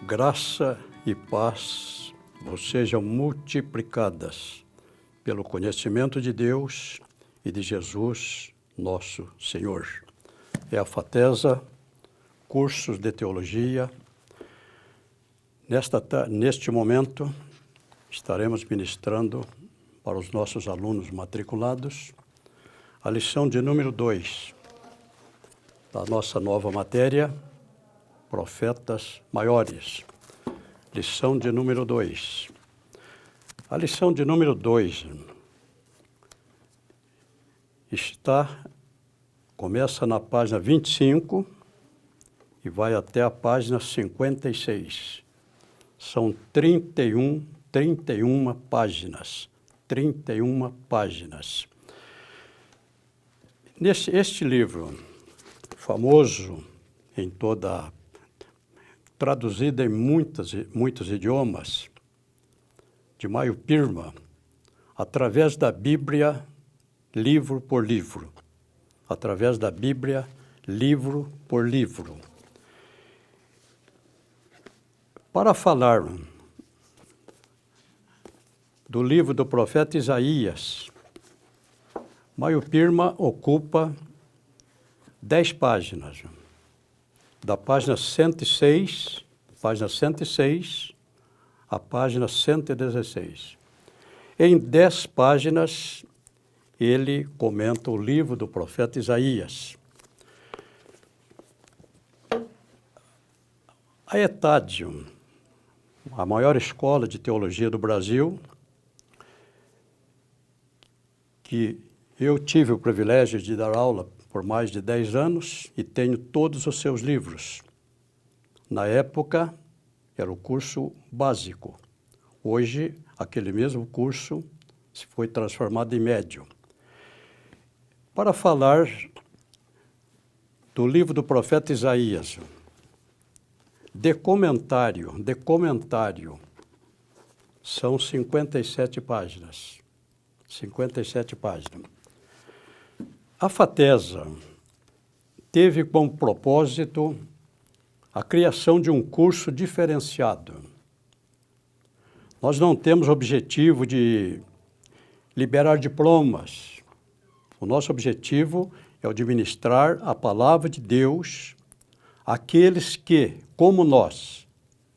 Graça e paz vos sejam multiplicadas pelo conhecimento de Deus e de Jesus, nosso Senhor. É a FATESA, cursos de teologia. Neste momento, estaremos ministrando para os nossos alunos matriculados a lição de número 2 da nossa nova matéria, Profetas Maiores. Lição de número 2. A lição de número 2 começa na página 25 e vai até a página 56. São 31 páginas. 31 páginas. Este livro, famoso em toda, traduzido em muitos idiomas, de Mário Pirma, através da Bíblia, livro por livro. Através da Bíblia, livro por livro. Para falar do livro do profeta Isaías, Mário Pirma ocupa 10 páginas. Da página 106 à página 116. Em 10 páginas, ele comenta o livro do profeta Isaías. A ETAD, a maior escola de teologia do Brasil, que eu tive o privilégio de dar aula por mais de 10 anos e tenho todos os seus livros. Na época, era o curso básico. Hoje, aquele mesmo curso se foi transformado em médio. Para falar do livro do profeta Isaías, de comentário, são 57 páginas. 57 páginas. A FATESA teve como propósito a criação de um curso diferenciado. Nós não temos objetivo de liberar diplomas. O nosso objetivo é o de ministrar a palavra de Deus àqueles que, como nós,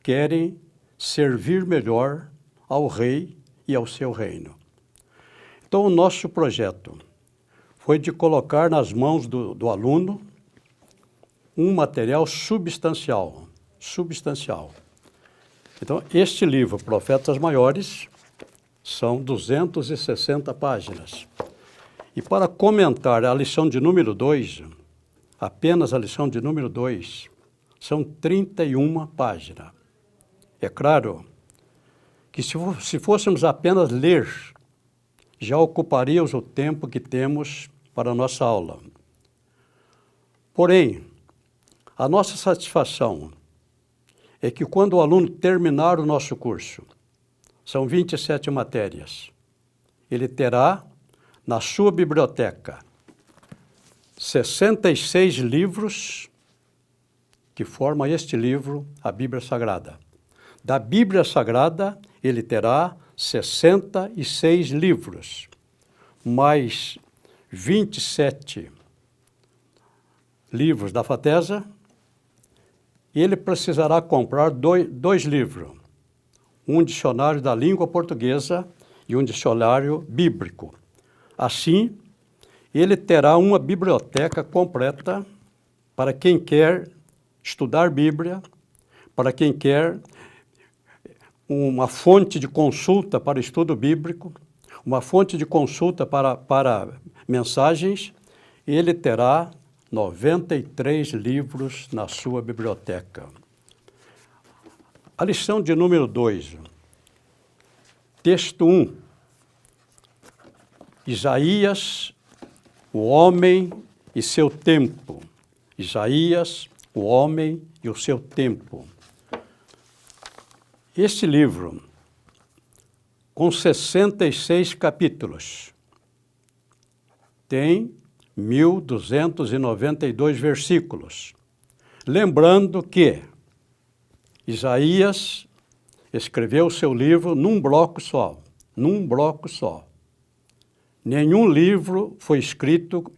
querem servir melhor ao Rei e ao seu reino. Então, o nosso projeto foi de colocar nas mãos do aluno um material substancial. Então, este livro, Profetas Maiores, são 260 páginas. E para comentar a lição de número 2, apenas a lição de número 2, são 31 páginas. É claro que se fôssemos apenas ler, já ocuparíamos o tempo que temos para a nossa aula. Porém, a nossa satisfação é que quando o aluno terminar o nosso curso, são 27 matérias, ele terá na sua biblioteca 66 livros que formam este livro, a Bíblia Sagrada. Da Bíblia Sagrada, ele terá 66 livros, mais 27 livros da FATESA, e ele precisará comprar dois livros, um dicionário da língua portuguesa e um dicionário bíblico. Assim, ele terá uma biblioteca completa para quem quer estudar Bíblia, para quem quer uma fonte de consulta para estudo bíblico, uma fonte de consulta para mensagens. Ele terá 93 livros na sua biblioteca. A lição de número 2, texto 1. Isaías, o homem e seu tempo. Isaías, o homem e o seu tempo. Este livro, com 66 capítulos, tem 1.292 versículos. Lembrando que Isaías escreveu o seu livro num bloco só. Nenhum livro foi escrito,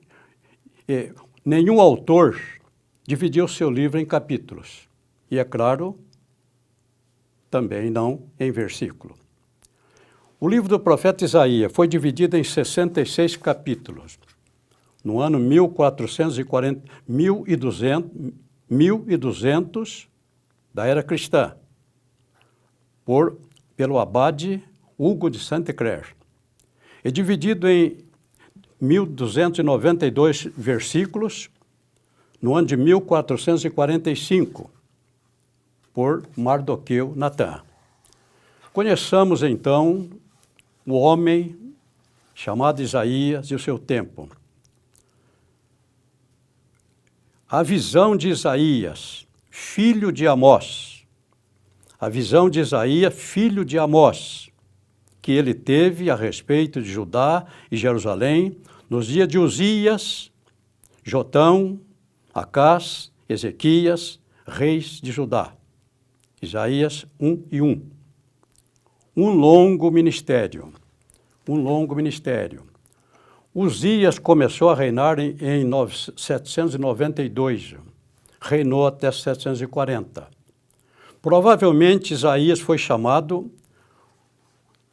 nenhum autor dividiu seu livro em capítulos. E, é claro, também não em versículo. O livro do profeta Isaías foi dividido em 66 capítulos. No ano 1200 da era cristã, pelo abade Hugo de Sainte-Claire. É dividido em 1292 versículos, no ano de 1445, por Mardoqueu Natan. Conheçamos, então, o homem chamado Isaías e o seu tempo. A visão de Isaías, filho de Amós. A visão de Isaías, filho de Amós, que ele teve a respeito de Judá e Jerusalém nos dias de Uzias, Jotão, Acás, Ezequias, reis de Judá. Isaías 1:1. Um longo ministério. Uzias começou a reinar em 792, reinou até 740. Provavelmente Isaías foi chamado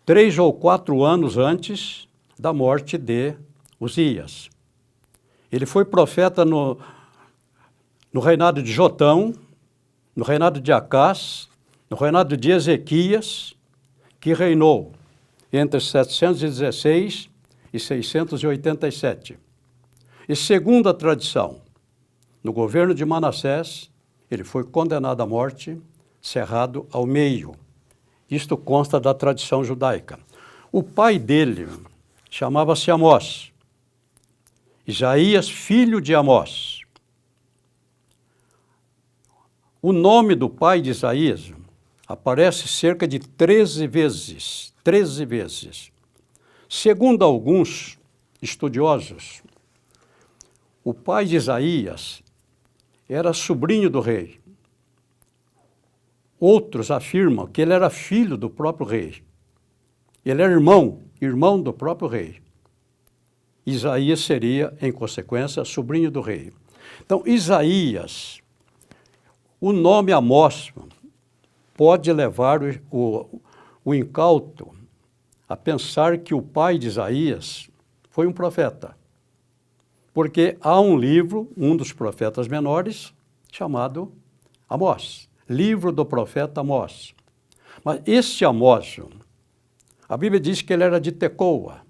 3 ou 4 anos antes da morte de Uzias. Ele foi profeta no reinado de Jotão, no reinado de Acás, no reinado de Ezequias, que reinou entre 716 e 687. E segundo a tradição, no governo de Manassés, ele foi condenado à morte, cerrado ao meio. Isto consta da tradição judaica. O pai dele chamava-se Amós. Isaías, filho de Amós. O nome do pai de Isaías aparece cerca de 13 vezes. 13 vezes. Segundo alguns estudiosos, o pai de Isaías era sobrinho do rei. Outros afirmam que ele era filho do próprio rei. Ele era irmão do próprio rei. Isaías seria, em consequência, sobrinho do rei. Então, Isaías, o nome Amós, pode levar o incauto a pensar que o pai de Isaías foi um profeta. Porque há um livro, um dos profetas menores, chamado Amós. Livro do profeta Amós. Mas este Amós, a Bíblia diz que ele era de Tecoa,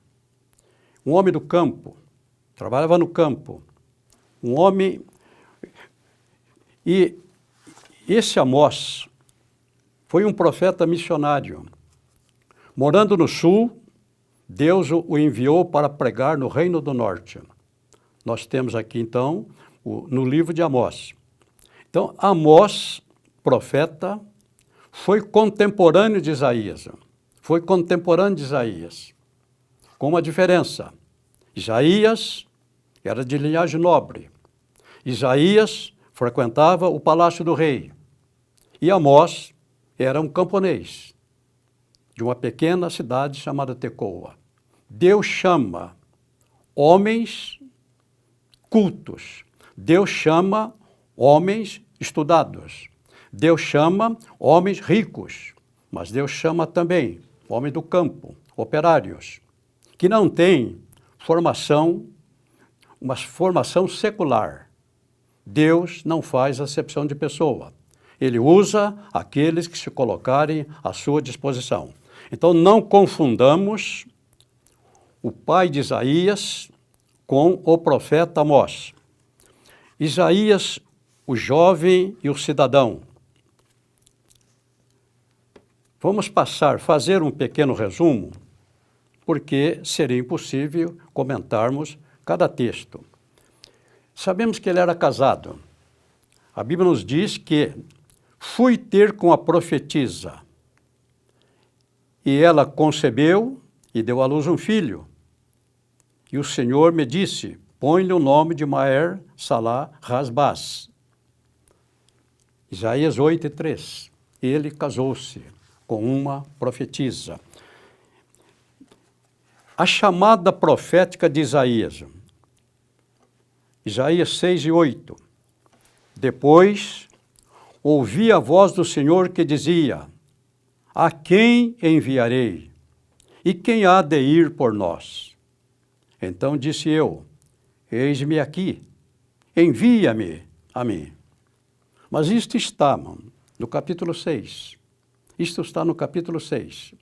um homem do campo, trabalhava no campo, um homem... E esse Amós foi um profeta missionário. Morando no sul, Deus o enviou para pregar no Reino do Norte. Nós temos aqui, então, no livro de Amós. Então, Amós, profeta, foi contemporâneo de Isaías. Com uma diferença. Isaías era de linhagem nobre. Isaías frequentava o palácio do rei. E Amós era um camponês de uma pequena cidade chamada Tecoa. Deus chama homens cultos. Deus chama homens estudados. Deus chama homens ricos. Mas Deus chama também homens do campo, operários, que não têm uma formação secular. Deus não faz acepção de pessoa. Ele usa aqueles que se colocarem à sua disposição. Então, não confundamos o pai de Isaías com o profeta Amós. Isaías, o jovem e o cidadão. Vamos fazer um pequeno resumo, porque seria impossível comentarmos cada texto. Sabemos que ele era casado. A Bíblia nos diz que fui ter com a profetisa, e ela concebeu e deu à luz um filho. E o Senhor me disse, põe-lhe o nome de Maher-Salá-Hasbaz. Isaías 8:3. ele casou-se com uma profetisa. A chamada profética de Isaías. Isaías 6:8. Depois ouvi a voz do Senhor que dizia: a quem enviarei? E quem há de ir por nós? Então disse eu: eis-me aqui, envia-me a mim. Mas isto está no capítulo 6. Isto está no capítulo 6.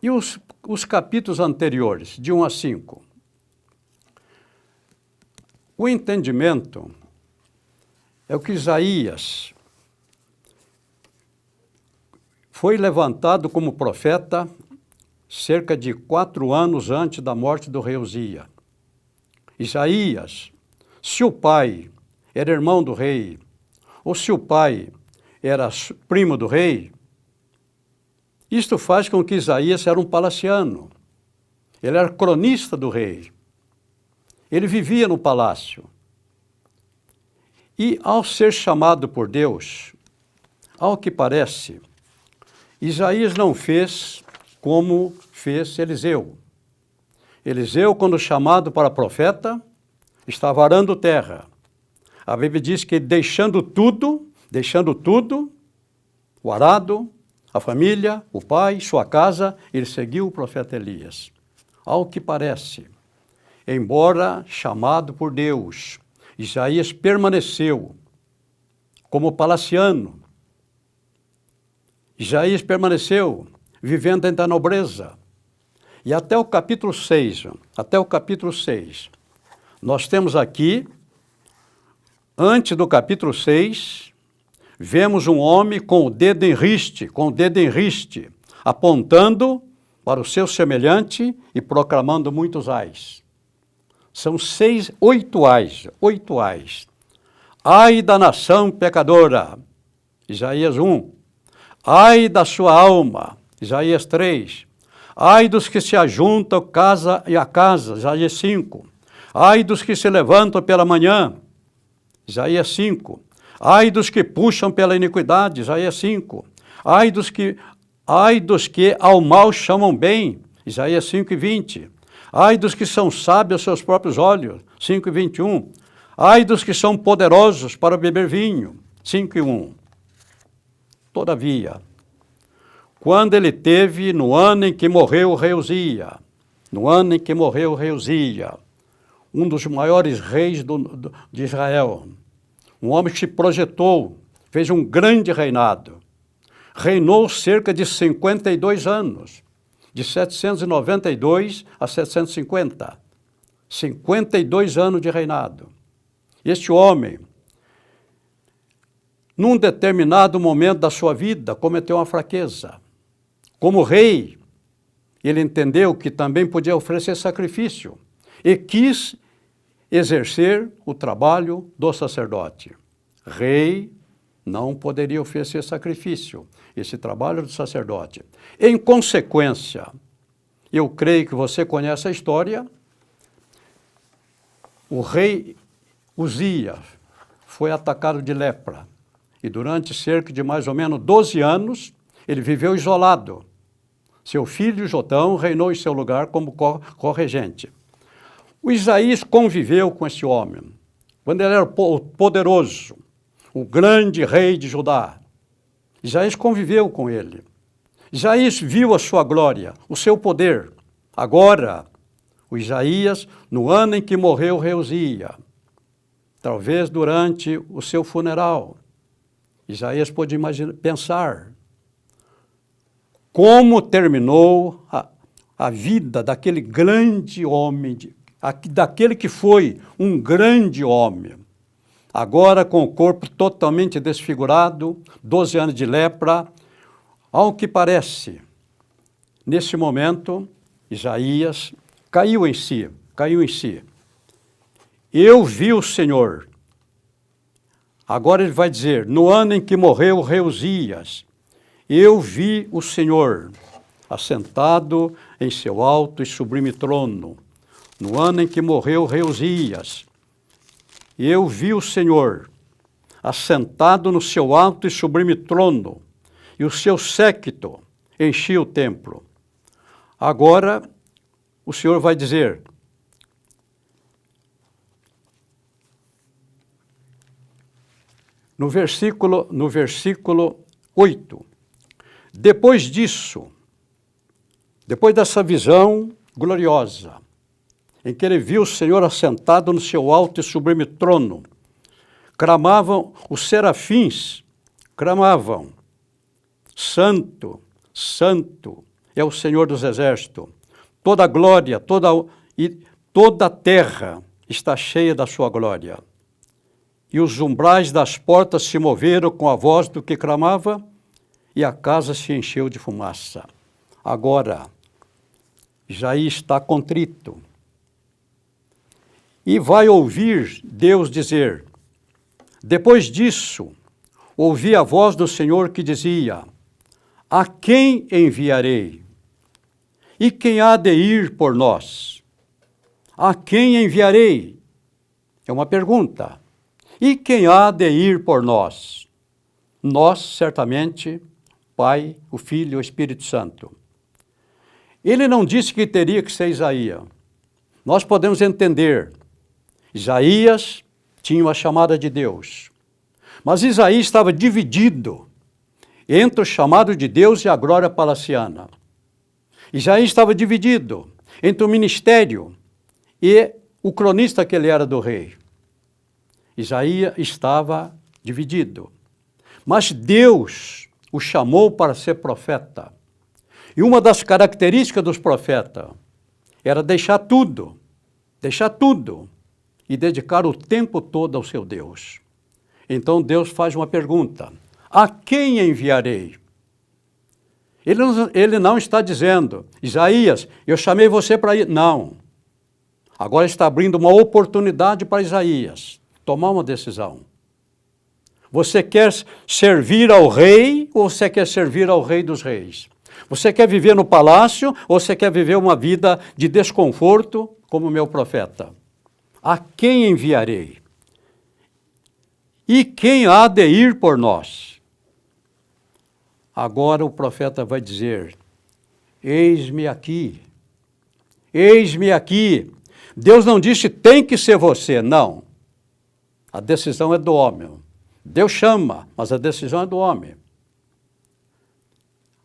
E os capítulos anteriores, de 1 a 5? O entendimento é o que Isaías foi levantado como profeta cerca de 4 anos antes da morte do rei Uzias. Isaías, se o pai era irmão do rei, ou se o pai era primo do rei, isto faz com que Isaías era um palaciano. Ele era cronista do rei. Ele vivia no palácio. E ao ser chamado por Deus, ao que parece, Isaías não fez como fez Eliseu. Eliseu, quando chamado para profeta, estava arando terra. A Bíblia diz que deixando tudo, o arado, a família, o pai, sua casa, ele seguiu o profeta Elias. Ao que parece, embora chamado por Deus, Isaías permaneceu como palaciano. Isaías permaneceu vivendo entre a nobreza. E até o capítulo 6, nós temos aqui, antes do capítulo 6, vemos um homem com o dedo em riste, apontando para o seu semelhante e proclamando muitos ais. São 8 ais. Ai da nação pecadora, Isaías 1. Ai da sua alma, Isaías 3. Ai dos que se ajuntam casa a casa, Isaías 5. Ai dos que se levantam pela manhã, Isaías 5. Ai dos que puxam pela iniquidade, Isaías 5. Ai dos que ao mal chamam bem, Isaías 5:20. Ai dos que são sábios aos seus próprios olhos, 5:21. Ai dos que são poderosos para beber vinho, 5:1. Todavia, quando ele teve, no ano em que morreu o rei Uzias, um dos maiores reis de Israel, um homem que se projetou, fez um grande reinado, reinou cerca de 52 anos, de 792 a 750, 52 anos de reinado. Este homem, num determinado momento da sua vida, cometeu uma fraqueza. Como rei, ele entendeu que também podia oferecer sacrifício e quis exercer o trabalho do sacerdote. Rei não poderia oferecer sacrifício, esse trabalho do sacerdote. Em consequência, eu creio que você conhece a história, o rei Uzias foi atacado de lepra e durante cerca de mais ou menos 12 anos, ele viveu isolado. Seu filho Jotão reinou em seu lugar como corregente. O Isaías conviveu com esse homem, quando ele era poderoso, o grande rei de Judá. Isaías conviveu com ele. Isaías viu a sua glória, o seu poder. Agora, o Isaías, no ano em que morreu o rei Uzias, talvez durante o seu funeral, Isaías pôde pensar como terminou a vida daquele grande homem, daquele que foi um grande homem. Agora com o corpo totalmente desfigurado, 12 anos de lepra, ao que parece, nesse momento, Isaías caiu em si. Eu vi o Senhor. Agora ele vai dizer, no ano em que morreu o rei Uzias, eu vi o Senhor assentado em seu alto e sublime trono. No ano em que morreu o rei Uzias, eu vi o Senhor assentado no seu alto e sublime trono, e o seu séquito enchia o templo. Agora, o Senhor vai dizer, no versículo 8, depois disso, depois dessa visão gloriosa, em que ele viu o Senhor assentado no seu alto e sublime trono, clamavam os serafins, clamavam, Santo, Santo é o Senhor dos exércitos, toda a glória, toda a terra está cheia da sua glória. E os umbrais das portas se moveram com a voz do que clamava, e a casa se encheu de fumaça. Agora, Isaías está contrito. E vai ouvir Deus dizer, depois disso, ouvi a voz do Senhor que dizia, a quem enviarei? E quem há de ir por nós? A quem enviarei? É uma pergunta. E quem há de ir por nós? Nós, certamente, Pai, o Filho e o Espírito Santo. Ele não disse que teria que ser Isaías. Nós podemos entender. Isaías tinha a chamada de Deus. Mas Isaías estava dividido entre o chamado de Deus e a glória palaciana. Isaías estava dividido entre o ministério e o cronista que ele era do rei. Isaías estava dividido. Mas Deus o chamou para ser profeta. E uma das características dos profetas era deixar tudo e dedicar o tempo todo ao seu Deus. Então Deus faz uma pergunta, a quem enviarei? Ele não está dizendo, Isaías, eu chamei você para ir. Não. Agora está abrindo uma oportunidade para Isaías tomar uma decisão. Você quer servir ao rei ou você quer servir ao rei dos reis? Você quer viver no palácio ou você quer viver uma vida de desconforto como meu profeta? A quem enviarei? E quem há de ir por nós? Agora o profeta vai dizer, eis-me aqui, eis-me aqui. Deus não disse tem que ser você, não. A decisão é do homem. Deus chama, mas a decisão é do homem.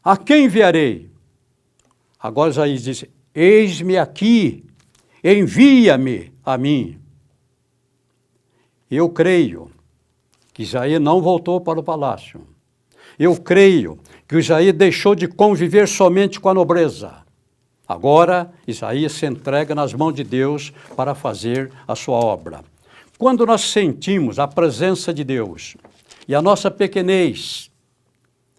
A quem enviarei? Agora Isaías disse, eis-me aqui, envia-me a mim. Eu creio que Isaías não voltou para o palácio. Eu creio que Isaías deixou de conviver somente com a nobreza. Agora, Isaías se entrega nas mãos de Deus para fazer a sua obra. Quando nós sentimos a presença de Deus e a nossa pequenez,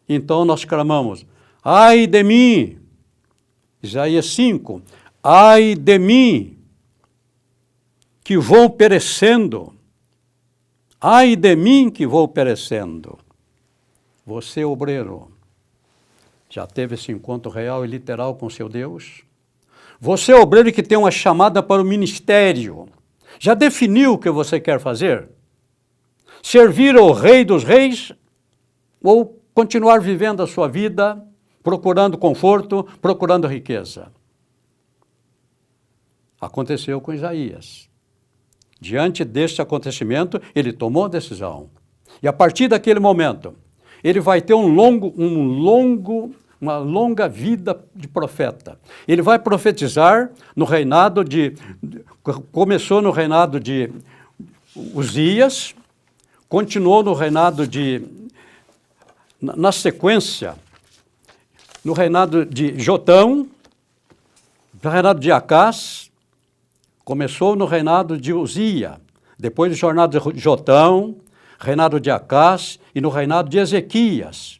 então nós clamamos, ai de mim, Isaías 5, ai de mim, que vou perecendo, ai de mim que vou perecendo. Você, obreiro, já teve esse encontro real e literal com seu Deus? Você, obreiro que tem uma chamada para o ministério, já definiu o que você quer fazer? Servir ao Rei dos Reis ou continuar vivendo a sua vida, procurando conforto, procurando riqueza? Aconteceu com Isaías. Diante deste acontecimento, ele tomou a decisão. E a partir daquele momento, ele vai ter uma longa vida de profeta. Ele vai profetizar no reinado começou no reinado de Uzias, continuou no reinado na sequência, no reinado de Jotão, no reinado de Acás, começou no reinado de Uzias, depois do reinado de Jotão, reinado de Acás e no reinado de Ezequias.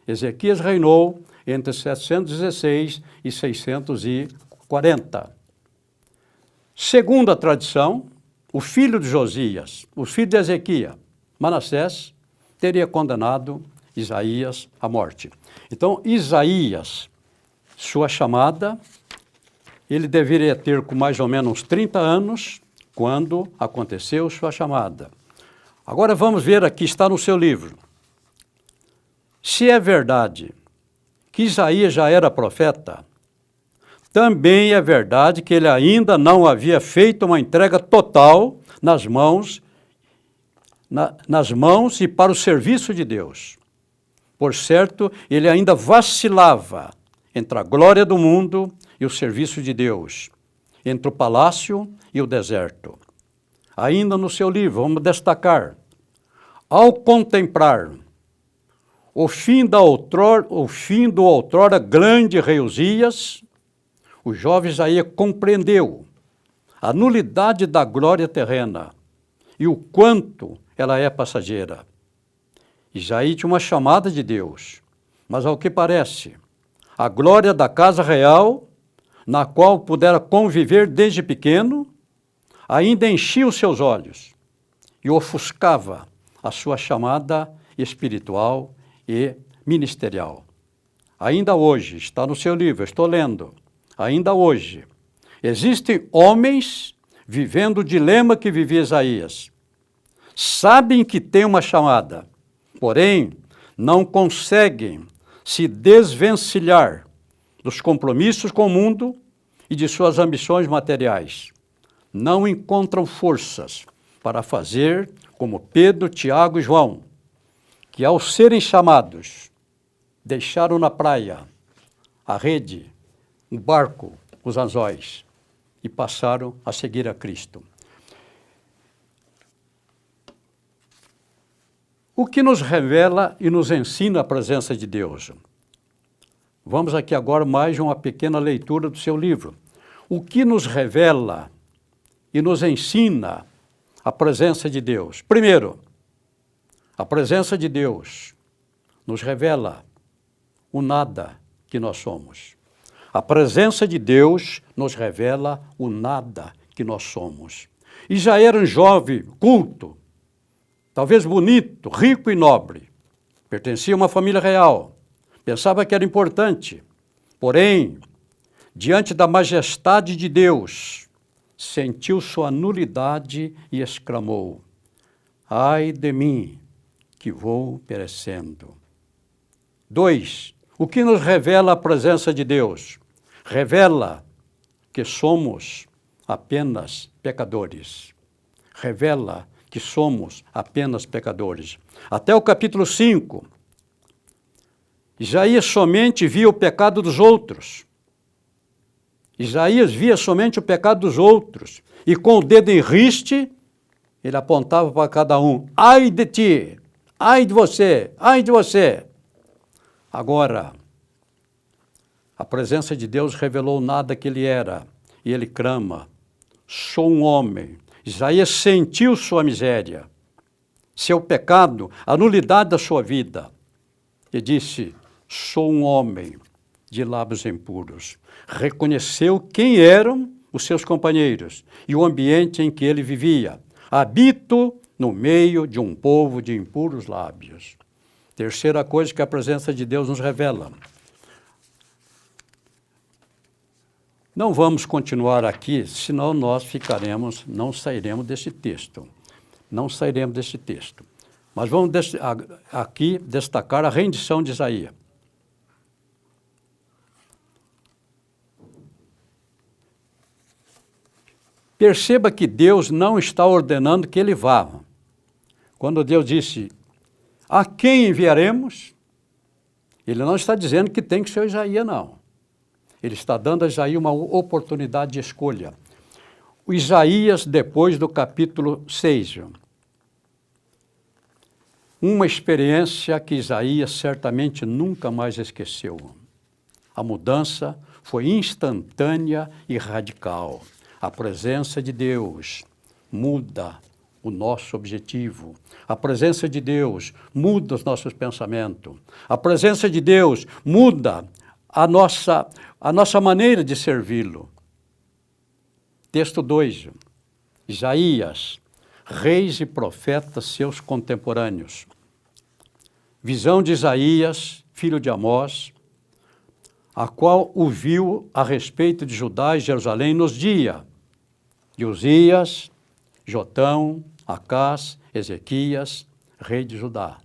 Ezequias reinou entre 716 e 640. Segundo a tradição, o filho de Josias, o filho de Ezequias, Manassés, teria condenado Isaías à morte. Então, Isaías, sua chamada, ele deveria ter com mais ou menos uns 30 anos, quando aconteceu sua chamada. Agora vamos ver aqui, está no seu livro. Se é verdade que Isaías já era profeta, também é verdade que ele ainda não havia feito uma entrega total nas mãos e para o serviço de Deus. Por certo, ele ainda vacilava entre a glória do mundo e o serviço de Deus, entre o palácio e o deserto. Ainda no seu livro, vamos destacar, ao contemplar o fim do outrora grande rei Uzias, o jovem Isaías compreendeu a nulidade da glória terrena e o quanto ela é passageira. Isaías tinha uma chamada de Deus, mas ao que parece, a glória da casa real, na qual pudera conviver desde pequeno, ainda enchia os seus olhos e ofuscava a sua chamada espiritual e ministerial. Ainda hoje, está no seu livro, estou lendo, ainda hoje, existem homens vivendo o dilema que vivia Isaías. Sabem que tem uma chamada, porém não conseguem se desvencilhar dos compromissos com o mundo e de suas ambições materiais. Não encontram forças para fazer como Pedro, Tiago e João, que ao serem chamados, deixaram na praia a rede, o barco, os anzóis, e passaram a seguir a Cristo. O que nos revela e nos ensina a presença de Deus? Vamos aqui agora mais uma pequena leitura do seu livro. O que nos revela e nos ensina a presença de Deus? Primeiro, a presença de Deus nos revela o nada que nós somos. A presença de Deus nos revela o nada que nós somos. E já era um jovem culto, talvez bonito, rico e nobre. Pertencia a uma família real. Pensava que era importante. Porém, diante da majestade de Deus, sentiu sua nulidade e exclamou: ai de mim, que vou perecendo. 2. O que nos revela a presença de Deus? Revela que somos apenas pecadores. Revela que somos apenas pecadores. Até o capítulo 5, Isaías somente via o pecado dos outros. Isaías via somente o pecado dos outros. E com o dedo em riste, ele apontava para cada um: ai de ti, ai de você, ai de você. Agora, a presença de Deus revelou nada que ele era. E ele clama: sou um homem. Isaías sentiu sua miséria, seu pecado, a nulidade da sua vida. E disse: sou um homem de lábios impuros. Reconheceu quem eram os seus companheiros e o ambiente em que ele vivia. Habito no meio de um povo de impuros lábios. Terceira coisa que a presença de Deus nos revela. Não vamos continuar aqui, senão nós não sairemos desse texto. Não sairemos desse texto. Mas vamos aqui destacar a rendição de Isaías. Perceba que Deus não está ordenando que ele vá. Quando Deus disse: a quem enviaremos? Ele não está dizendo que tem que ser Isaías, não. Ele está dando a Isaías uma oportunidade de escolha. O Isaías, depois do capítulo 6. Uma experiência que Isaías certamente nunca mais esqueceu. A mudança foi instantânea e radical. A presença de Deus muda o nosso objetivo. A presença de Deus muda os nossos pensamentos. A presença de Deus muda a nossa maneira de servi-lo. Texto 2. Isaías, reis e profetas seus contemporâneos. Visão de Isaías, filho de Amós, a qual ouviu a respeito de Judá e Jerusalém nos dias de Uzias, Jotão, Acás Ezequias, rei de Judá.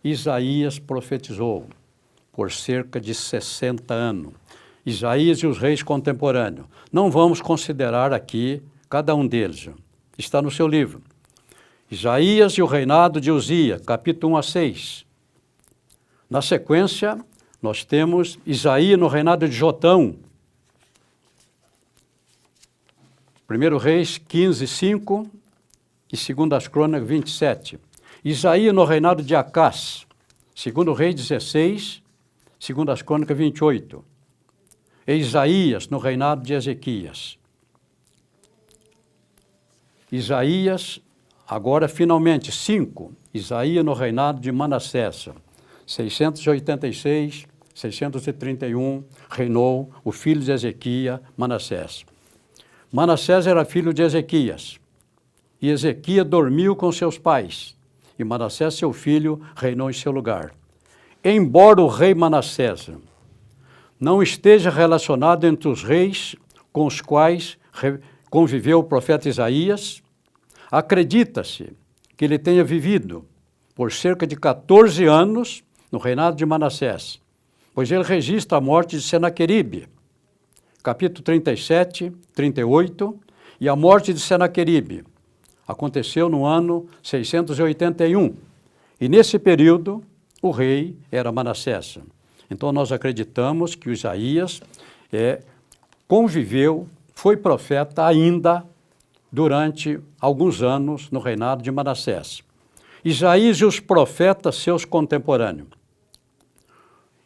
Isaías profetizou por cerca de 60 anos. Isaías e os reis contemporâneos. Não vamos considerar aqui cada um deles. Está no seu livro. Isaías e o reinado de Uzias, capítulo 1 a 6. Na sequência, nós temos Isaías no reinado de Jotão. 1 Reis 15, 5 e 2 Crônicas 27. Isaías no reinado de Acás. 2 Reis 16, 2 Crônicas 28. E Isaías no reinado de Ezequias. Isaías, agora finalmente, 5. Isaías no reinado de Manassés. 686, 631, reinou o filho de Ezequias, Manassés. Manassés era filho de Ezequias. E Ezequias dormiu com seus pais. E Manassés, seu filho, reinou em seu lugar. Embora o rei Manassés não esteja relacionado entre os reis com os quais conviveu o profeta Isaías, acredita-se que ele tenha vivido por cerca de 14 anos no reinado de Manassés, pois ele registra a morte de Senaqueribe, capítulo 37, 38, e a morte de Senaqueribe aconteceu no ano 681, e nesse período o rei era Manassés. Então nós acreditamos que Isaías conviveu, foi profeta ainda durante alguns anos no reinado de Manassés. Isaías e os profetas seus contemporâneos.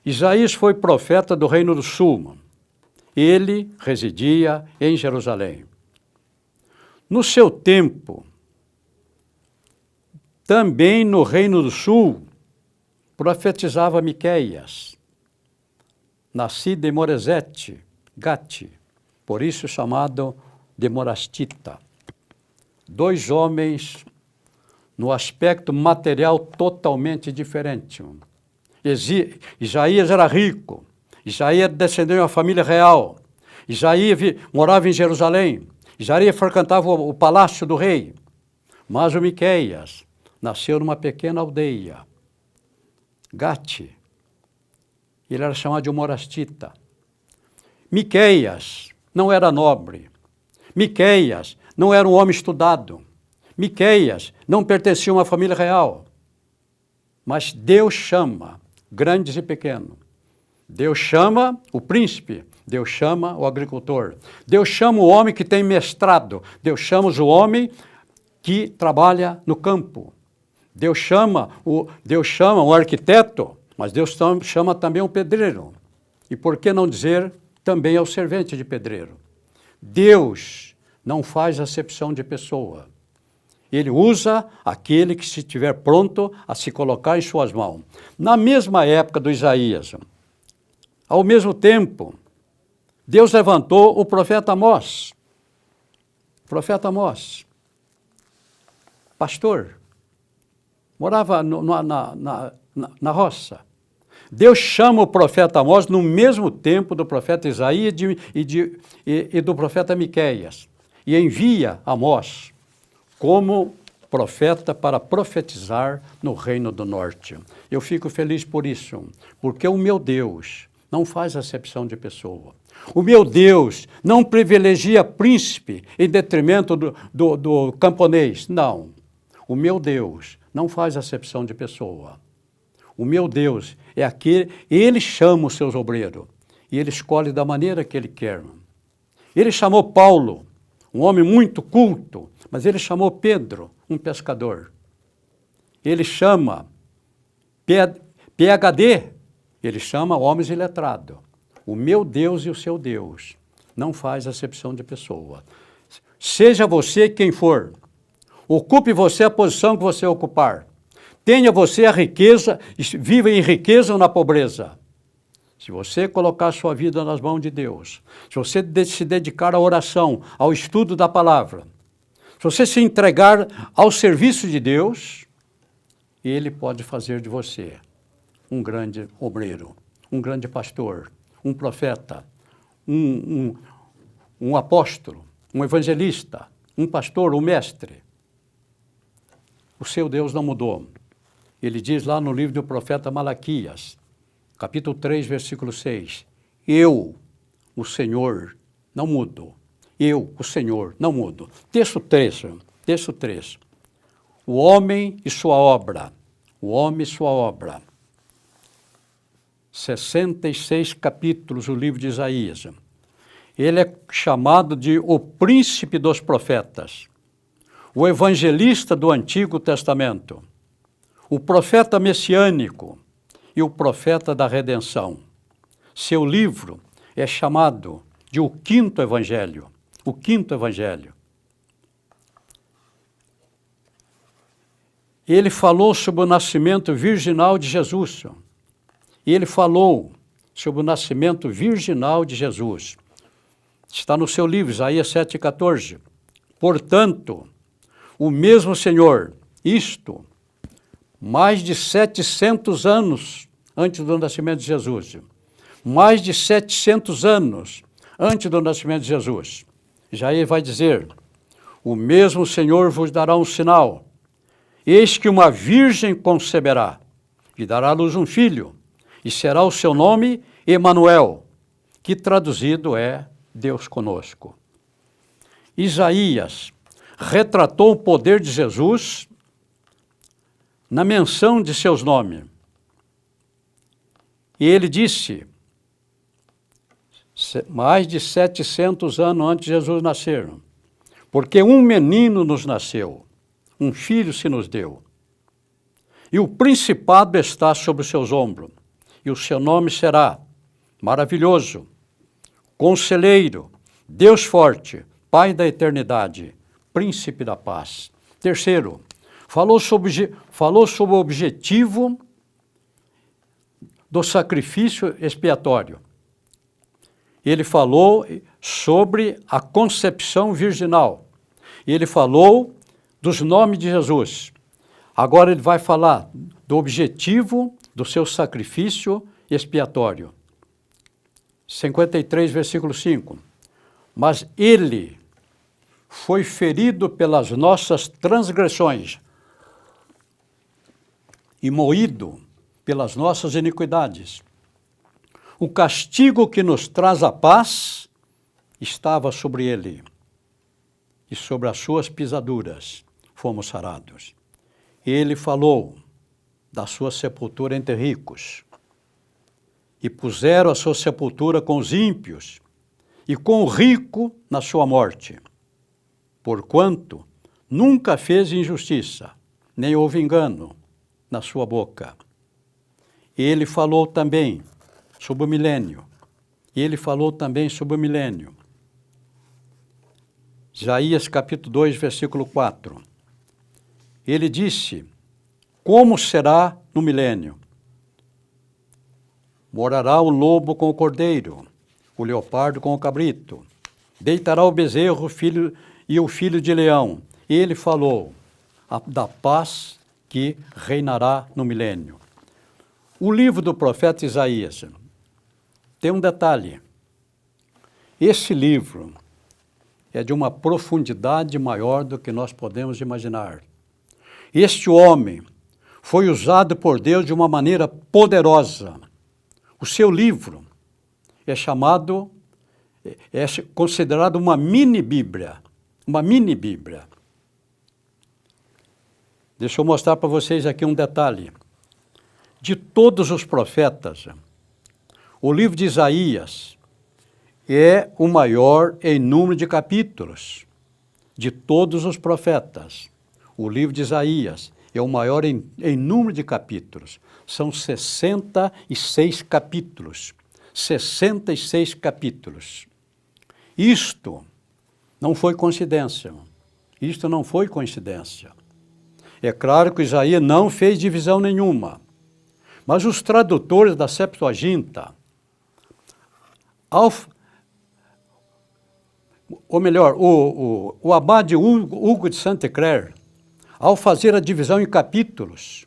Isaías foi profeta do Reino do Sul. Ele residia em Jerusalém. No seu tempo, também no Reino do Sul, profetizava Miqueias, nascido em Moresete, Gate, por isso chamado de Morastita. 2 homens no aspecto material totalmente diferente. Isaías era rico, Isaías descendeu de uma família real, Isaías morava em Jerusalém, Isaías frequentava o palácio do rei, mas o Miqueias nasceu numa pequena aldeia, Gate. Ele era chamado de Morastita. Miqueias não era nobre, Miqueias não era um homem estudado, Miqueias não pertencia a uma família real, mas Deus chama grandes e pequenos. Deus chama o príncipe, Deus chama o agricultor, Deus chama o homem que tem mestrado, Deus chama o homem que trabalha no campo, Deus chama o arquiteto, mas Deus chama também o pedreiro. E por que não dizer também ao servente de pedreiro? Deus não faz acepção de pessoa. Ele usa aquele que se estiver pronto a se colocar em suas mãos. Na mesma época do Isaías, ao mesmo tempo, Deus levantou o profeta Amós. Profeta Amós, pastor, morava na roça. Deus chama o profeta Amós no mesmo tempo do profeta Isaías e do profeta Miqueias, e envia Amós como profeta para profetizar no Reino do Norte. Eu fico feliz por isso, porque o meu Deus não faz acepção de pessoa. O meu Deus não privilegia príncipe em detrimento do camponês. Não. O meu Deus não faz acepção de pessoa. O meu Deus é aquele, ele chama os seus obreiros e ele escolhe da maneira que ele quer. Ele chamou Paulo, um homem muito culto, mas ele chamou Pedro, um pescador. Ele chama PhD, ele chama homens iletrados. O meu Deus e o seu Deus não faz acepção de pessoa. Seja você quem for, ocupe você a posição que você ocupar. Tenha você a riqueza, viva em riqueza ou na pobreza. Se você colocar a sua vida nas mãos de Deus, se você se dedicar à oração, ao estudo da palavra, se você se entregar ao serviço de Deus, Ele pode fazer de você um grande obreiro, um grande pastor, um profeta, um apóstolo, um evangelista, um pastor, um mestre. o seu Deus não mudou. Ele diz lá no livro do profeta Malaquias, capítulo 3, versículo 6, eu, o Senhor, não mudo. Eu, o Senhor, não mudo. Texto 3. O homem e sua obra. O homem e sua obra. 66 capítulos, o livro de Isaías. Ele é chamado de o príncipe dos profetas, o evangelista do Antigo Testamento, o profeta messiânico e o profeta da redenção. Seu livro é chamado de o quinto evangelho. O quinto evangelho. Ele falou sobre o nascimento virginal de Jesus. Ele falou sobre o nascimento virginal de Jesus. Está no seu livro, Isaías 7,14. Portanto, o mesmo Senhor, isto, mais de 700 anos antes do nascimento de Jesus, mais de 700 anos antes do nascimento de Jesus, já ele vai dizer, o mesmo Senhor vos dará um sinal, eis que uma virgem conceberá, e dará à luz um filho, e será o seu nome Emanuel, que traduzido é Deus conosco. Isaías retratou o poder de Jesus na menção de seus nomes. E ele disse, mais de 700 anos antes de Jesus nascer, porque um menino nos nasceu, um filho se nos deu, e o principado está sobre os seus ombros, e o seu nome será Maravilhoso, Conselheiro, Deus Forte, Pai da Eternidade, Príncipe da Paz. Terceiro, falou sobre o objetivo do sacrifício expiatório. Ele falou sobre a concepção virginal. Ele falou dos nomes de Jesus. Agora ele vai falar do objetivo do seu sacrifício expiatório. 53, versículo 5. Mas ele foi ferido pelas nossas transgressões e moído pelas nossas iniquidades. O castigo que nos traz a paz estava sobre ele, e sobre as suas pisaduras fomos sarados. Ele falou da sua sepultura entre ricos, e puseram a sua sepultura com os ímpios, e com o rico na sua morte, porquanto nunca fez injustiça, nem houve engano na sua boca. Ele falou também sobre o milênio. Isaías capítulo 2, versículo 4. Ele disse, como será no milênio? Morará o lobo com o cordeiro, o leopardo com o cabrito. Deitará o bezerro o filho de leão. Ele falou da paz que reinará no milênio. O livro do profeta Isaías tem um detalhe. Esse livro é de uma profundidade maior do que nós podemos imaginar. Este homem foi usado por Deus de uma maneira poderosa. O seu livro é considerado uma mini-bíblia. Deixa eu mostrar para vocês aqui um detalhe. De todos os profetas, o livro de Isaías é o maior em número de capítulos. De todos os profetas, o livro de Isaías é o maior em número de capítulos. São 66 capítulos. 66 capítulos. Isto não foi coincidência. É claro que Isaías não fez divisão nenhuma. Mas os tradutores da Septuaginta, o abade Hugo de Sainte-Claire, ao fazer a divisão em capítulos,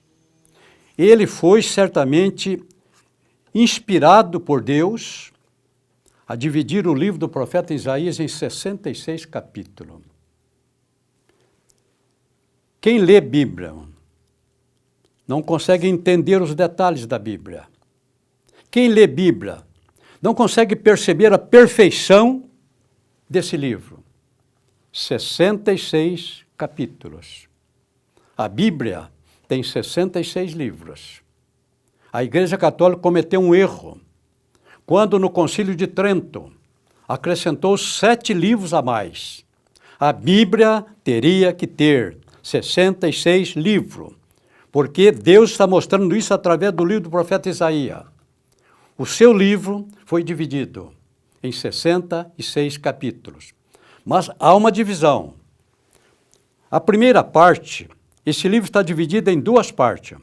ele foi certamente inspirado por Deus a dividir o livro do profeta Isaías em 66 capítulos. Quem lê Bíblia não consegue entender os detalhes da Bíblia. Quem lê Bíblia não consegue perceber a perfeição desse livro. 66 capítulos. A Bíblia tem 66 livros. A Igreja Católica cometeu um erro quando no Concílio de Trento acrescentou 7 livros a mais. A Bíblia teria que ter 66 livros, porque Deus está mostrando isso através do livro do profeta Isaías. O seu livro foi dividido em 66 capítulos. Mas há uma divisão. A primeira parte, esse livro está dividido em 2 partes.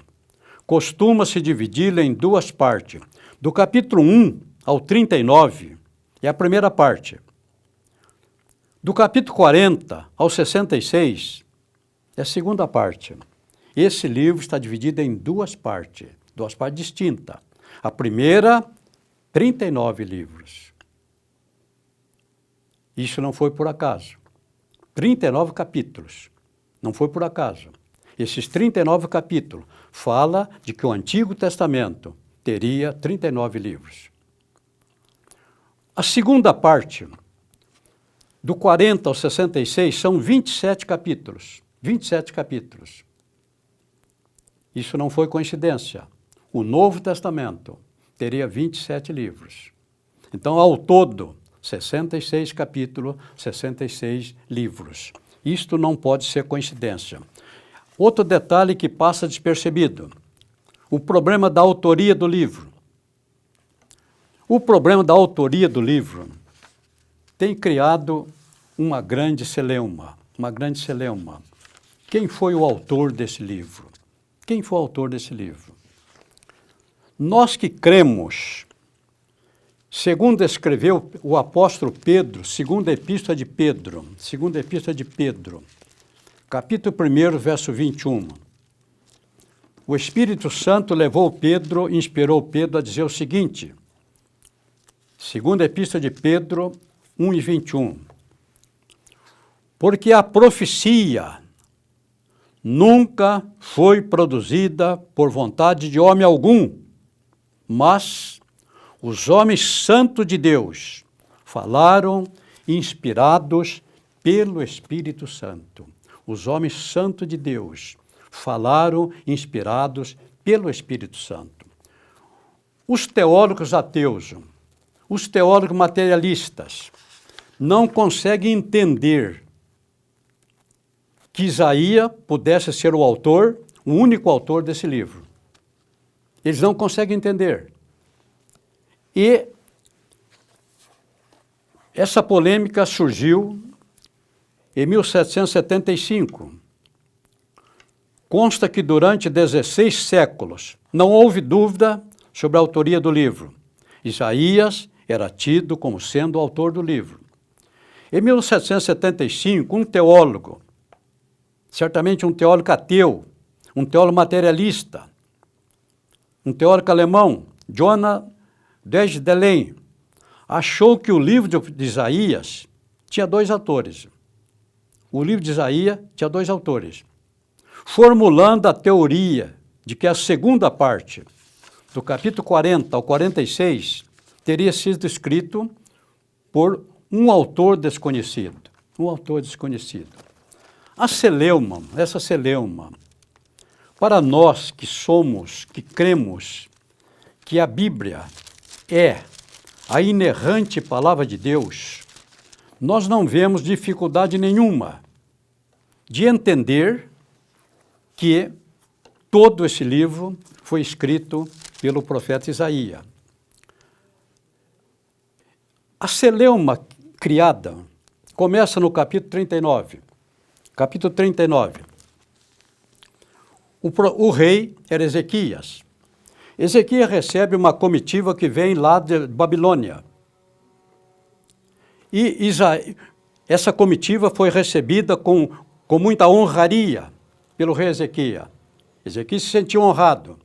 Costuma-se dividi-lo em 2 partes. Do capítulo 1 ao 39 é a primeira parte. Do capítulo 40 ao 66 é a segunda parte. Esse livro está dividido em 2 partes distintas. A primeira, 39 livros. Isso não foi por acaso. 39 capítulos. Não foi por acaso. Esses 39 capítulos fala de que o Antigo Testamento teria 39 livros. A segunda parte, do 40 ao 66, são 27 capítulos. 27 capítulos. Isso não foi coincidência. O Novo Testamento teria 27 livros. Então, ao todo, 66 capítulos, 66 livros. Isto não pode ser coincidência. Outro detalhe que passa despercebido, o problema da autoria do livro. O problema da autoria do livro tem criado uma grande celeuma. Quem foi o autor desse livro? Quem foi o autor desse livro? Nós que cremos, segundo escreveu o apóstolo Pedro, segunda epístola de Pedro, capítulo 1, verso 21. O Espírito Santo inspirou Pedro a dizer o seguinte, segunda epístola de Pedro 1 e 21. Porque a profecia nunca foi produzida por vontade de homem algum, mas os homens santos de Deus falaram inspirados pelo Espírito Santo. Os homens santos de Deus falaram inspirados pelo Espírito Santo. Os teólogos ateus, os teólogos materialistas, não conseguem entender que Isaías pudesse ser o autor, o único autor desse livro. Eles não conseguem entender. E essa polêmica surgiu em 1775. Consta que durante 16 séculos não houve dúvida sobre a autoria do livro. Isaías era tido como sendo o autor do livro. Em 1775, um teólogo, certamente um teólogo ateu, um teólogo materialista, um teólogo alemão, Johann Desdelin, achou que o livro de Isaías tinha 2 autores. O livro de Isaías tinha 2 autores, formulando a teoria de que a segunda parte, do capítulo 40 ao 46, teria sido escrito por um autor desconhecido. Essa celeuma, para nós que cremos que a Bíblia é a inerrante palavra de Deus, nós não vemos dificuldade nenhuma de entender que todo esse livro foi escrito pelo profeta Isaías. A celeuma criada começa no capítulo 39. Capítulo 39. O rei era Ezequias. Ezequias recebe uma comitiva que vem lá de Babilônia. E essa comitiva foi recebida com muita honraria pelo rei Ezequias. Ezequias se sentiu honrado.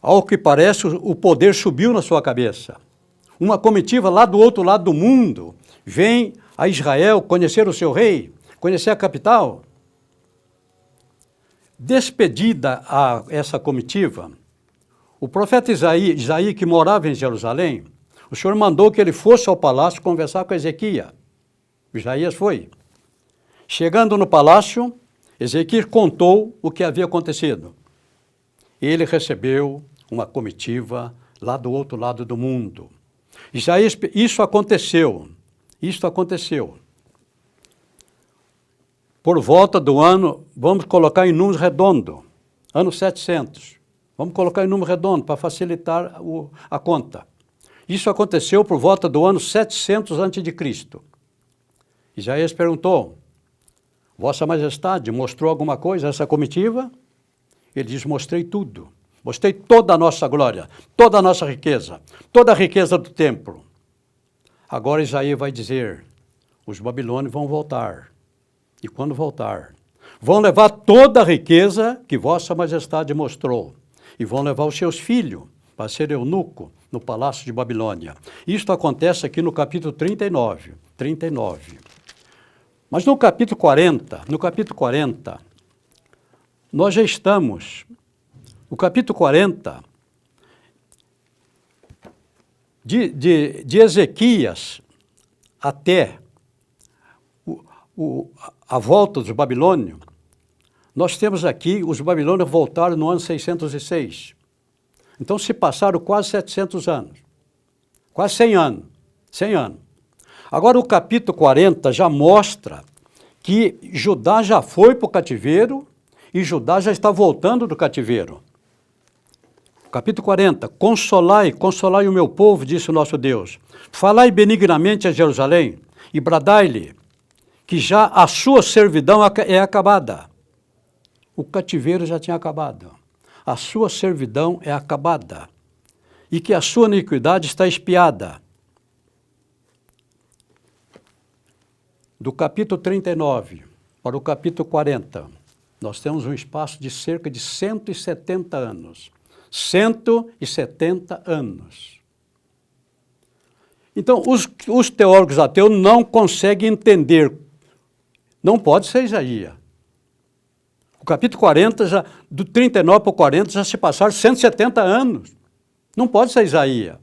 Ao que parece, o poder subiu na sua cabeça. Uma comitiva lá do outro lado do mundo vem a Israel conhecer o seu rei, Conhecer a capital? Despedida essa comitiva, o profeta Isaías, que morava em Jerusalém, o Senhor mandou que ele fosse ao palácio conversar com Ezequias. Isaías foi. Chegando no palácio, Ezequias contou o que havia acontecido. Ele recebeu uma comitiva lá do outro lado do mundo. Isaías, isso aconteceu. Por volta do ano, vamos colocar em número redondo, ano 700. Vamos colocar em número redondo para facilitar a conta. Isso aconteceu por volta do ano 700 a.C. Isaías perguntou, Vossa Majestade mostrou alguma coisa a essa comitiva? Ele diz, mostrei tudo. Mostrei toda a nossa glória, toda a nossa riqueza, toda a riqueza do templo. Agora Isaías vai dizer, os babilônios vão voltar. E quando voltar, vão levar toda a riqueza que Vossa Majestade mostrou. E vão levar os seus filhos para ser eunuco no palácio de Babilônia. Isto acontece aqui no capítulo 39. Mas no capítulo 40, nós já estamos. O capítulo 40 de Ezequias até a volta dos babilônios, nós temos aqui, os babilônios voltaram no ano 606. Então se passaram quase 700 anos, quase 100 anos. Agora o capítulo 40 já mostra que Judá já foi para o cativeiro e Judá já está voltando do cativeiro. Capítulo 40, consolai o meu povo, disse o nosso Deus. Falai benignamente a Jerusalém e bradai-lhe que já a sua servidão é acabada. O cativeiro já tinha acabado. A sua servidão é acabada. E que a sua iniquidade está expiada. Do capítulo 39 para o capítulo 40, nós temos um espaço de cerca de 170 anos. 170 anos. Então, os teólogos ateus não conseguem entender. Não pode ser Isaías. O capítulo 40, do 39 para o 40, já se passaram 170 anos. Não pode ser Isaías.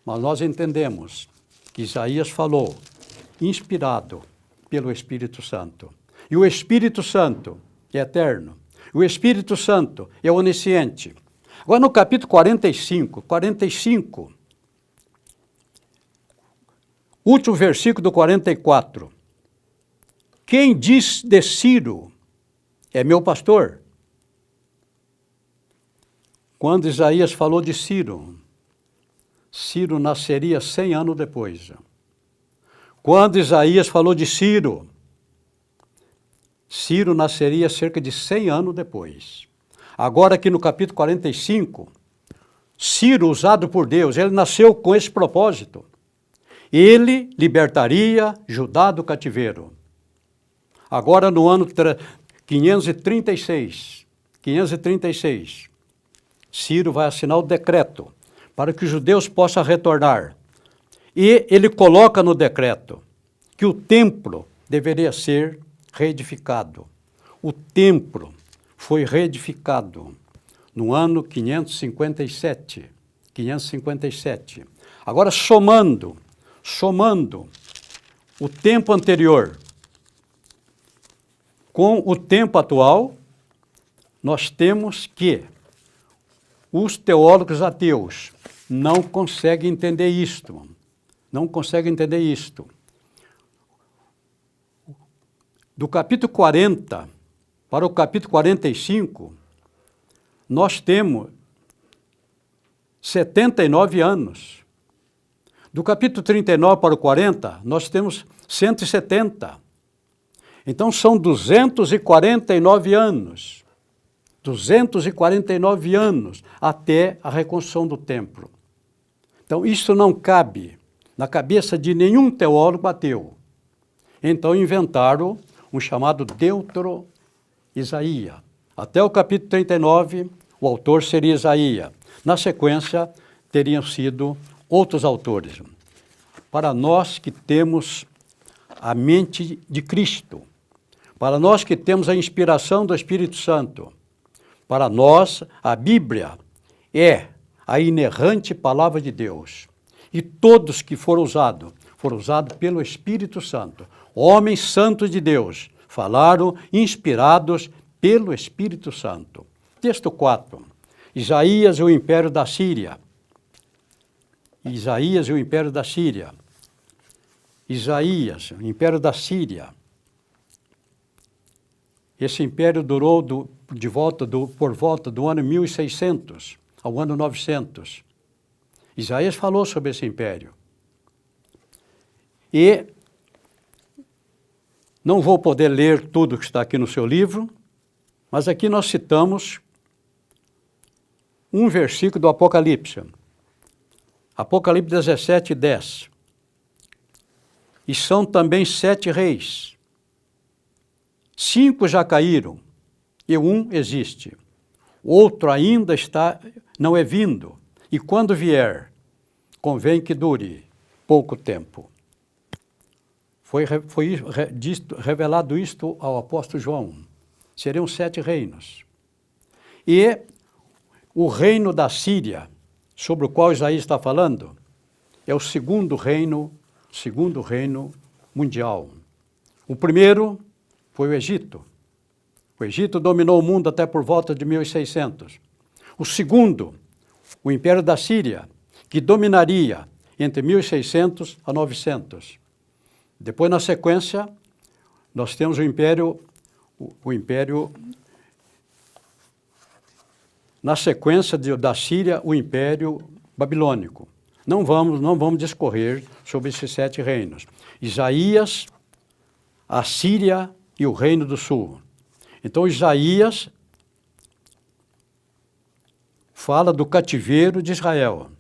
Mas nós entendemos que Isaías falou, inspirado pelo Espírito Santo. E o Espírito Santo é eterno. O Espírito Santo é onisciente. Agora no capítulo 45, último versículo do 44. Quem diz de Ciro é meu pastor. Quando Isaías falou de Ciro, Ciro nasceria 100 anos depois. Quando Isaías falou de Ciro, Ciro nasceria cerca de 100 anos depois. Agora aqui no capítulo 45, Ciro, usado por Deus, ele nasceu com esse propósito. Ele libertaria Judá do cativeiro. Agora no ano 536, Ciro vai assinar o decreto para que os judeus possam retornar. E ele coloca no decreto que o templo deveria ser reedificado. O templo foi reedificado no ano 557. Agora, somando o tempo anterior com o tempo atual, nós temos que os teólogos ateus não conseguem entender isto. Do capítulo 40 para o capítulo 45, nós temos 79 anos. Do capítulo 39 para o 40, nós temos 170. Então, são 249 anos. 249 anos até a reconstrução do templo. Então, isso não cabe na cabeça de nenhum teólogo ateu. Então, inventaram um chamado Deutero-Isaías. Até o capítulo 39, o autor seria Isaías. Na sequência, teriam sido outros autores. Para nós que temos a mente de Cristo. Para nós que temos a inspiração do Espírito Santo, para nós a Bíblia é a inerrante palavra de Deus. E todos que foram usados pelo Espírito Santo. Homens santos de Deus falaram inspirados pelo Espírito Santo. Texto 4. Isaías e o Império da Síria. Isaías e o Império da Síria. Isaías, o Império da Síria. Esse império durou por volta do ano 1600 ao ano 900. Isaías falou sobre esse império. E não vou poder ler tudo que está aqui no seu livro, mas aqui nós citamos um versículo do Apocalipse. Apocalipse 17, 10. E são também 7 reis. 5 já caíram, e um existe. Outro ainda não é vindo, e quando vier, convém que dure pouco tempo. Foi revelado isto ao apóstolo João. Seriam 7 reinos. E o reino da Síria, sobre o qual Isaías está falando, é o segundo reino mundial. O primeiro foi o Egito. O Egito dominou o mundo até por volta de 1600. O segundo, o Império da Síria, que dominaria entre 1600 a 900. Depois, na sequência, nós temos na sequência da Síria, o Império Babilônico. Não vamos discorrer sobre esses 7 reinos. Isaías, a Síria e o Reino do Sul. Então, Isaías fala do cativeiro de Israel.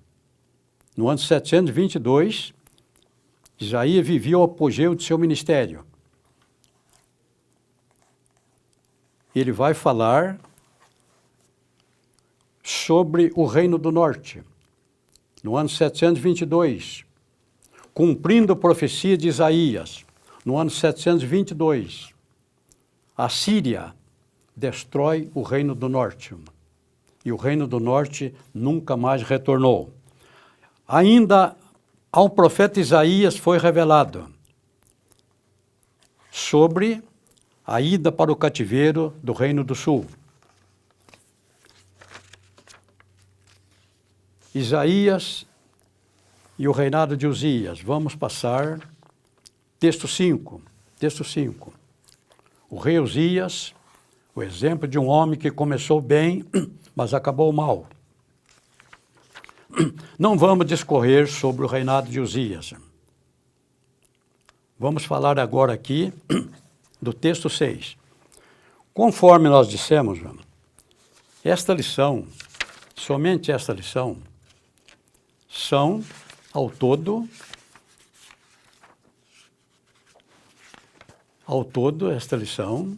No ano 722, Isaías vivia o apogeu de seu ministério. Ele vai falar sobre o Reino do Norte. No ano 722, cumprindo a profecia de Isaías, no ano 722, a Síria destrói o Reino do Norte. E o Reino do Norte nunca mais retornou. Ainda ao profeta Isaías foi revelado sobre a ida para o cativeiro do Reino do Sul. Isaías e o reinado de Uzias. Vamos passar. Texto 5. O rei Uzias, o exemplo de um homem que começou bem, mas acabou mal. Não vamos discorrer sobre o reinado de Uzias. Vamos falar agora aqui do texto 6. Conforme nós dissemos, esta lição, somente esta lição, são, ao todo, esta lição,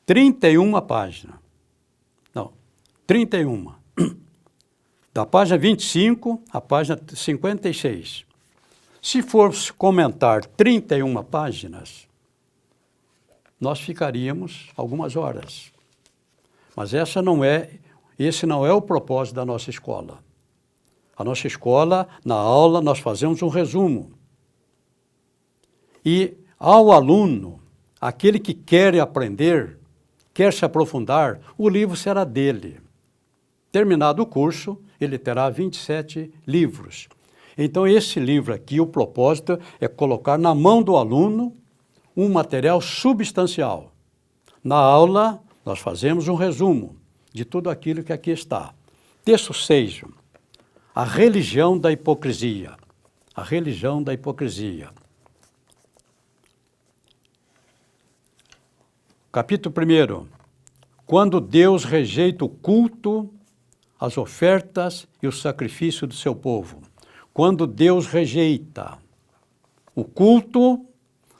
31 páginas. Não, 31. Da página 25 à página 56. Se formos comentar 31 páginas, nós ficaríamos algumas horas. Mas esse não é o propósito da nossa escola. A nossa escola, na aula, nós fazemos um resumo. E ao aluno, aquele que quer aprender, quer se aprofundar, o livro será dele. Terminado o curso, ele terá 27 livros. Então, esse livro aqui, o propósito é colocar na mão do aluno um material substancial. Na aula, nós fazemos um resumo de tudo aquilo que aqui está. Texto 6. A religião da hipocrisia. A religião da hipocrisia. Capítulo 1. Quando Deus rejeita o culto, as ofertas e o sacrifício do seu povo. Quando Deus rejeita o culto,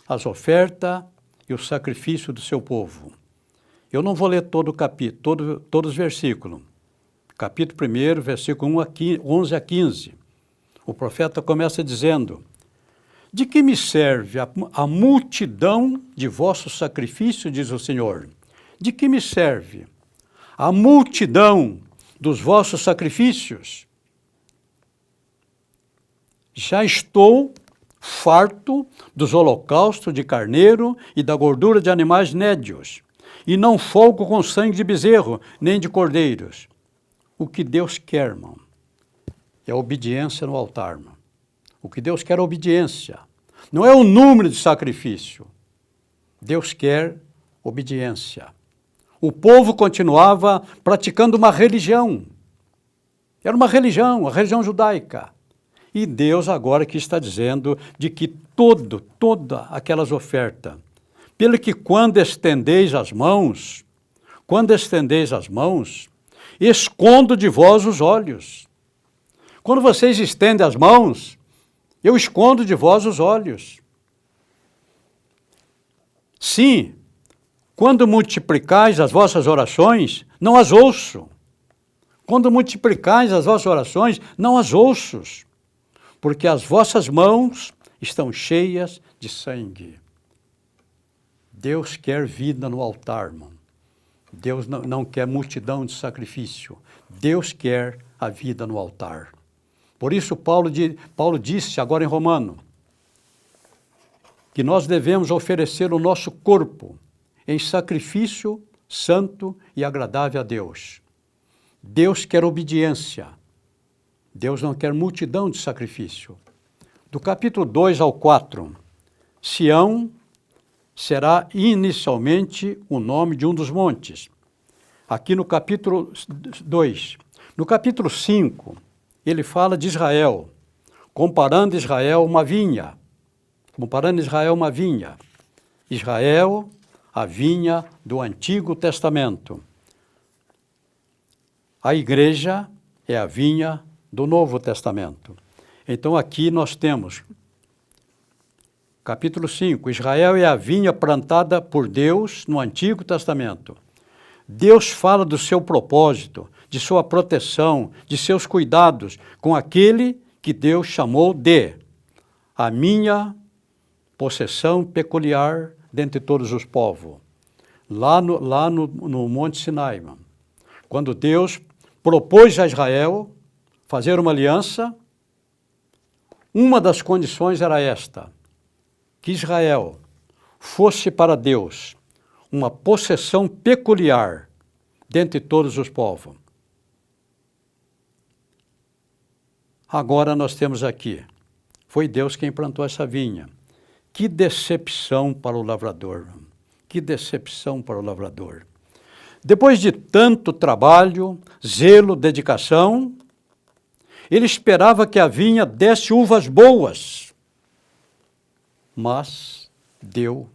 as ofertas e o sacrifício do seu povo. Eu não vou ler todo o capítulo, todos os versículos. Capítulo 1, versículo 11 a 15. O profeta começa dizendo: De que me serve a multidão de vossos sacrifícios, diz o Senhor? De que me serve a multidão dos vossos sacrifícios? Já estou farto dos holocaustos de carneiro e da gordura de animais nédios, e não folgo com sangue de bezerro, nem de cordeiros. O que Deus quer, irmão, é obediência no altar, irmão. O que Deus quer é obediência. Não é o número de sacrifício. Deus quer obediência. O povo continuava praticando uma religião. Era uma religião, a religião judaica. E Deus agora que está dizendo de que toda aquelas ofertas, pelo que quando estendeis as mãos, escondo de vós os olhos. Quando vocês estendem as mãos, eu escondo de vós os olhos. Sim, quando multiplicais as vossas orações, não as ouço. Quando multiplicais as vossas orações, não as ouço, porque as vossas mãos estão cheias de sangue. Deus quer vida no altar, irmão. Deus não quer multidão de sacrifício. Deus quer a vida no altar. Por isso Paulo disse agora em Romano, que nós devemos oferecer o nosso corpo em sacrifício santo e agradável a Deus. Deus quer obediência. Deus não quer multidão de sacrifício. Do capítulo 2 ao 4, Sião será inicialmente o nome de um dos montes. Aqui no capítulo 2. No capítulo 5, ele fala de Israel, comparando Israel a uma vinha. Israel, a vinha do Antigo Testamento. A igreja é a vinha do Novo Testamento. Então aqui nós temos, capítulo 5, Israel é a vinha plantada por Deus no Antigo Testamento. Deus fala do seu propósito, de sua proteção, de seus cuidados com aquele que Deus chamou de a minha possessão peculiar dentre todos os povos. Lá no Monte Sinai, irmão. Quando Deus propôs a Israel fazer uma aliança, uma das condições era esta, que Israel fosse para Deus uma possessão peculiar dentre todos os povos. Agora nós temos aqui, foi Deus quem plantou essa vinha. Que decepção para o lavrador, que decepção para o lavrador. Depois de tanto trabalho, zelo, dedicação, ele esperava que a vinha desse uvas boas, mas deu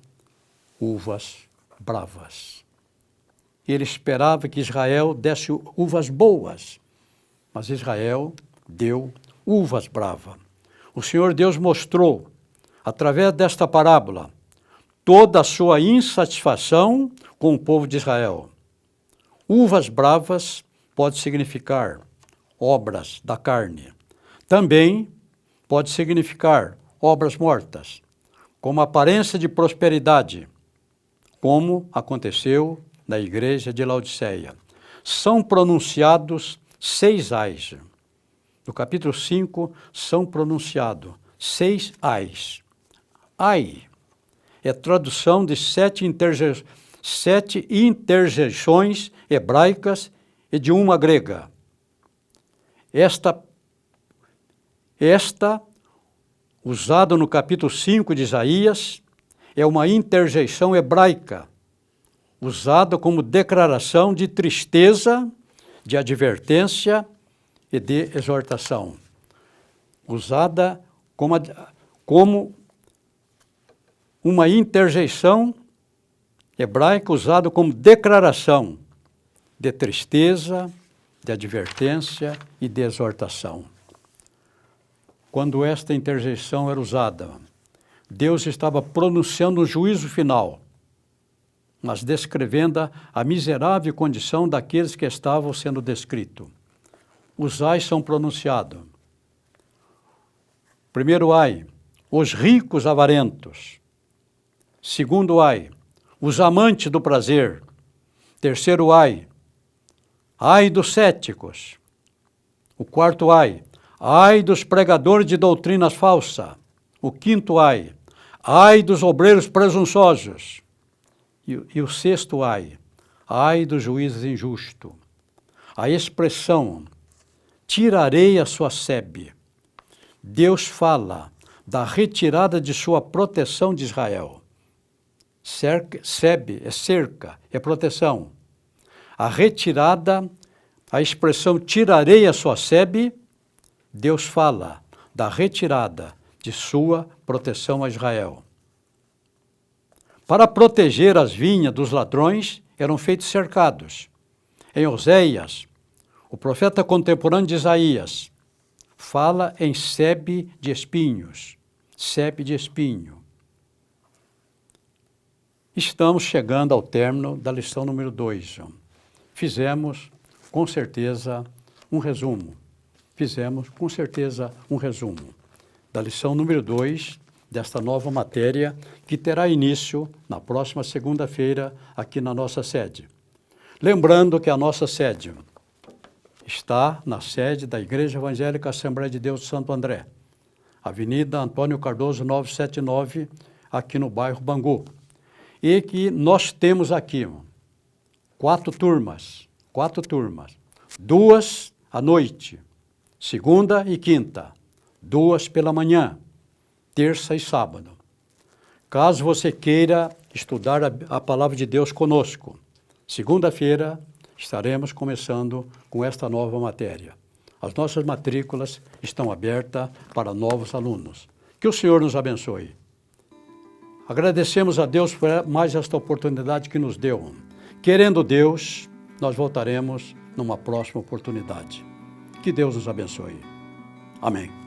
uvas bravas. Ele esperava que Israel desse uvas boas, mas Israel deu uvas bravas. O Senhor Deus mostrou, através desta parábola, toda a sua insatisfação com o povo de Israel. Uvas bravas pode significar obras da carne. Também pode significar obras mortas, como aparência de prosperidade, como aconteceu na igreja de Laodiceia. São pronunciados 6 ais. No capítulo 5, são pronunciados 6 ais. Ai é tradução de 7 interjeições hebraicas e de uma grega. Esta, usada no capítulo 5 de Isaías, é uma interjeição hebraica, usada como declaração de tristeza, de advertência e de exortação. Usada como uma interjeição hebraica usada como declaração de tristeza, de advertência e de exortação. Quando esta interjeição era usada, Deus estava pronunciando um juízo final, mas descrevendo a miserável condição daqueles que estavam sendo descritos. Os ais são pronunciados. Primeiro ai, os ricos avarentos. Segundo ai, os amantes do prazer. Terceiro ai dos céticos. O quarto ai dos pregadores de doutrinas falsas. O quinto ai dos obreiros presunçosos. E o sexto ai dos juízes injustos. A expressão, tirarei a sua sebe. Deus fala da retirada de sua proteção de Israel. Sebe é cerca, é proteção. A retirada, a expressão tirarei a sua sebe, Deus fala da retirada de sua proteção a Israel. Para proteger as vinhas dos ladrões, eram feitos cercados. Em Oséias, o profeta contemporâneo de Isaías, fala em sebe de espinhos, sebe de espinho. Estamos chegando ao término da lição número 2. Fizemos, com certeza, um resumo. Da lição número 2 desta nova matéria, que terá início na próxima segunda-feira, aqui na nossa sede. Lembrando que a nossa sede está na sede da Igreja Evangélica Assembleia de Deus de Santo André, Avenida Antônio Cardoso 979, aqui no bairro Bangu. E que nós temos aqui 4 turmas, 2 à noite, segunda e quinta, 2 pela manhã, terça e sábado. Caso você queira estudar a palavra de Deus conosco, segunda-feira estaremos começando com esta nova matéria. As nossas matrículas estão abertas para novos alunos. Que o Senhor nos abençoe. Agradecemos a Deus por mais esta oportunidade que nos deu. Querendo Deus, nós voltaremos numa próxima oportunidade. Que Deus nos abençoe. Amém.